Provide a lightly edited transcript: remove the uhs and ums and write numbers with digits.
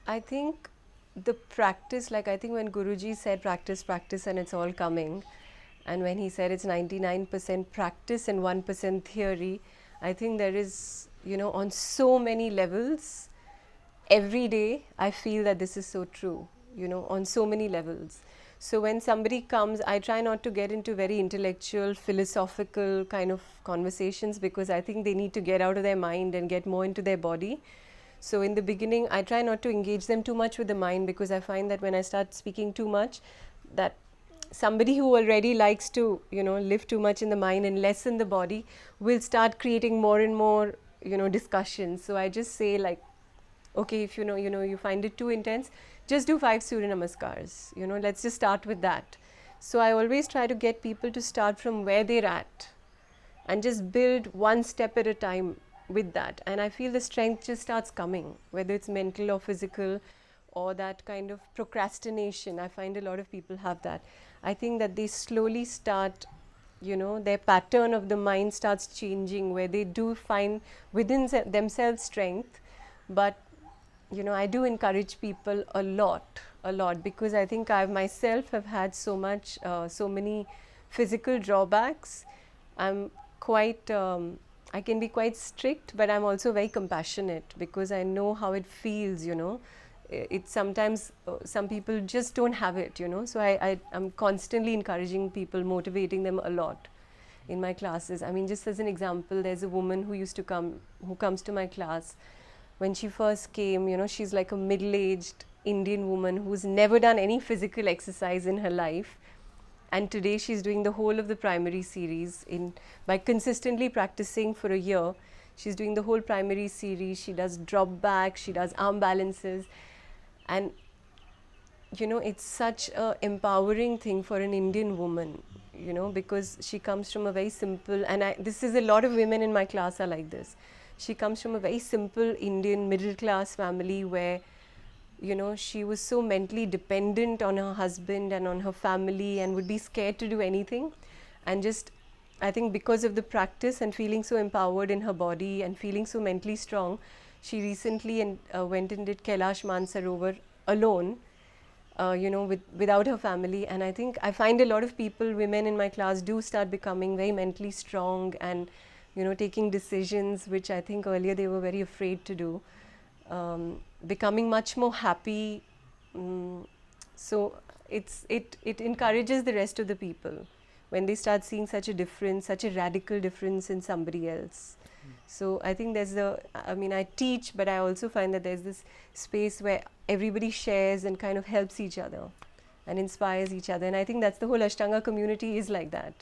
I think the practice, like I think when Guruji said practice, practice and it's all coming, and when he said it's 99% practice and 1% theory, I think there is, on so many levels, every day I feel that this is so true, on so many levels. So when somebody comes, I try not to get into very intellectual, philosophical kind of conversations, because I think they need to get out of their mind and get more into their body. So in the beginning, I try not to engage them too much with the mind, because I find that when I start speaking too much, that somebody who already likes to, live too much in the mind and less in the body will start creating more and more, discussions. So I just say, like, okay, if you find it too intense, just do 5 Surya Namaskars, let's just start with that. So I always try to get people to start from where they're at and just build one step at a time with that. And I feel the strength just starts coming, whether it's mental or physical, or that kind of procrastination. I find a lot of people have that. I think that they slowly start, their pattern of the mind starts changing, where they do find within themselves strength. But I do encourage people a lot, because I think I myself have had so many physical drawbacks. I'm quite, I can be quite strict, but I'm also very compassionate, because I know how it feels, It's sometimes, some people just don't have it, So I'm constantly encouraging people, motivating them a lot in my classes. I mean, just as an example, there's a woman who comes to my class. When she first came, she's like a middle-aged Indian woman who's never done any physical exercise in her life. And today she's doing the whole of the primary series by consistently practicing for a year. She's doing the whole primary series. She does drop back, she does arm balances. And, it's such an empowering thing for an Indian woman, because she comes from a very simple, and this is a lot of women in my class are like this. She comes from a very simple Indian middle class family where, she was so mentally dependent on her husband and on her family, and would be scared to do anything. And just, I think because of the practice and feeling so empowered in her body and feeling so mentally strong, she recently went and did Kailash Mansarovar alone, without her family. And I think I find a lot of people, women in my class, do start becoming very mentally strong and, taking decisions which I think earlier they were very afraid to do, becoming much more happy. So it encourages the rest of the people when they start seeing such a difference, such a radical difference in somebody else. So I think I teach, but I also find that there's this space where everybody shares and kind of helps each other and inspires each other. And I think that's the whole Ashtanga community is like that.